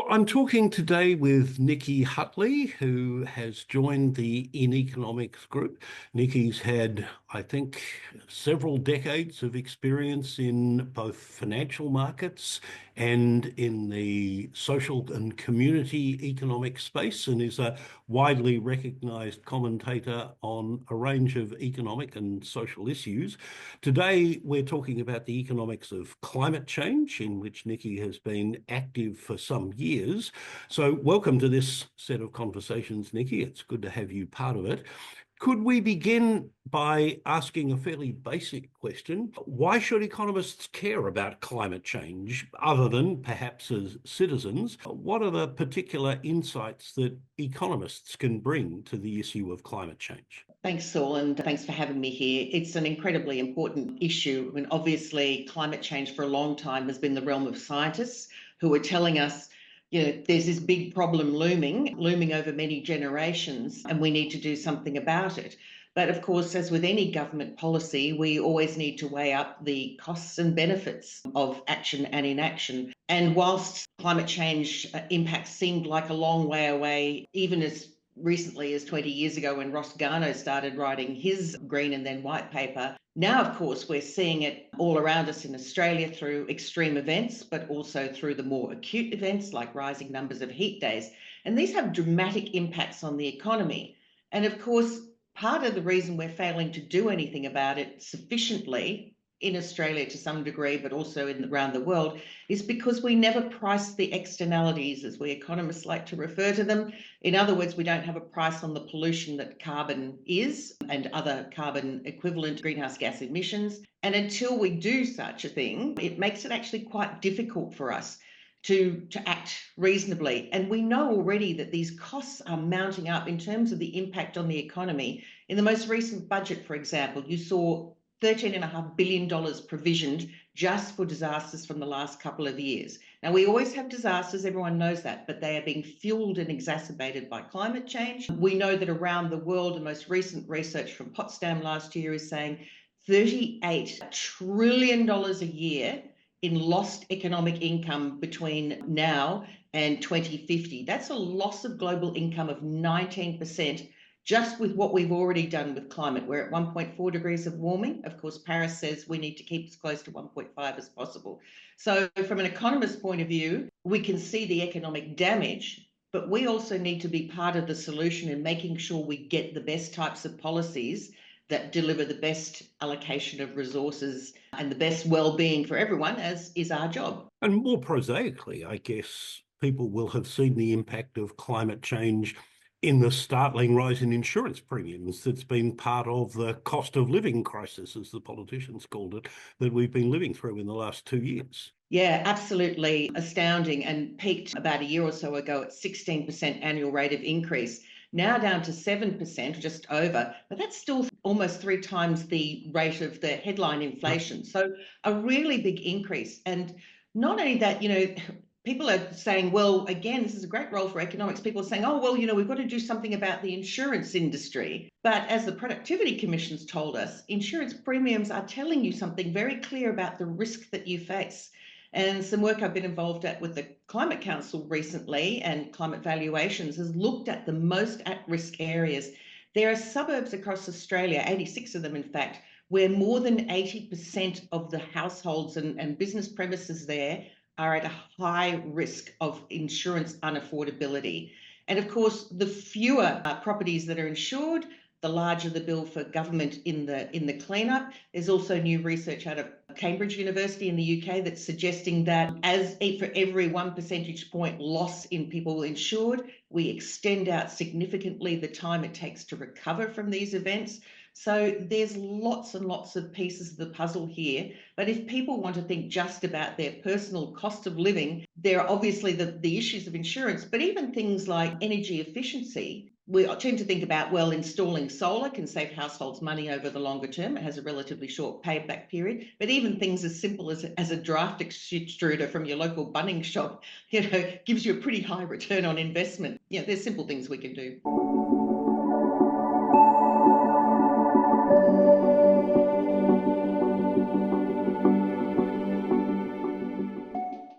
Well, I'm talking today with Nikki Hutley, who has joined the In Economics group. Nikki's had, I think, several decades of experience in both financial markets and in the social and community economic space, and is a widely recognized commentator on a range of economic and social issues. Today, we're talking about the economics of climate change, in which Nikki has been active for some years. So welcome to this set of conversations, Nikki. It's good to have you part of it. Could we begin by asking a fairly basic question? Why should economists care about climate change, other than perhaps as citizens? What are the particular insights that economists can bring to the issue of climate change? Thanks, Saul, and thanks for having me here. It's an incredibly important issue. I mean, obviously, climate change for a long time has been the realm of scientists who are telling us, there's this big problem looming over many generations, and we need to do something about it. But of course, as with any government policy, we always need to weigh up the costs and benefits of action and inaction. And whilst climate change impacts seemed like a long way away, even as recently as 20 years ago when Ross Garnaut started writing his green and then white paper. Now, of course, we're seeing it all around us in Australia through extreme events, but also through the more acute events like rising numbers of heat days. And these have dramatic impacts on the economy. And of course, part of the reason we're failing to do anything about it sufficiently in Australia to some degree, but also around the world, is because we never price the externalities, as we economists like to refer to them. In other words, we don't have a price on the pollution that carbon is and other carbon equivalent greenhouse gas emissions. And until we do such a thing, it makes it actually quite difficult for us to act reasonably. And we know already that these costs are mounting up in terms of the impact on the economy. In the most recent budget, for example, you saw $13.5 billion provisioned just for disasters from the last couple of years. Now, we always have disasters, everyone knows that, but they are being fueled and exacerbated by climate change. We know that around the world, the most recent research from Potsdam last year is saying $38 trillion a year in lost economic income between now and 2050. That's a loss of global income of 19%. Just with what we've already done with climate. We're at 1.4 degrees of warming. Of course, Paris says we need to keep as close to 1.5 as possible. So from an economist's point of view, we can see the economic damage, but we also need to be part of the solution in making sure we get the best types of policies that deliver the best allocation of resources and the best well-being for everyone, as is our job. And more prosaically, I guess people will have seen the impact of climate change in the startling rise in insurance premiums that's been part of the cost of living crisis, as the politicians called it, that we've been living through in the last 2 years. Yeah, absolutely astounding, and peaked about a year or so ago at 16% annual rate of increase, now down to 7%, just over, but that's still almost 3 times the rate of the headline inflation. So a really big increase. And not only that, people are saying, well, again, this is a great role for economics. People are saying, oh, well, we've got to do something about the insurance industry. But as the Productivity Commission's told us, insurance premiums are telling you something very clear about the risk that you face. And some work I've been involved at with the Climate Council recently and climate valuations has looked at the most at-risk areas. There are suburbs across Australia, 86 of them, in fact, where more than 80% of the households and business premises there are at a high risk of insurance unaffordability. And of course, the fewer properties that are insured, the larger the bill for government in the cleanup. There's also new research out of Cambridge University in the UK that's suggesting that for every 1 percentage point loss in people insured, we extend out significantly the time it takes to recover from these events. So there's lots and lots of pieces of the puzzle here. But if people want to think just about their personal cost of living, there are obviously the issues of insurance, but even things like energy efficiency. We tend to think about, well, installing solar can save households money over the longer term. It has a relatively short payback period. But even things as simple as a draft extruder from your local Bunnings shop, gives you a pretty high return on investment. There's simple things we can do.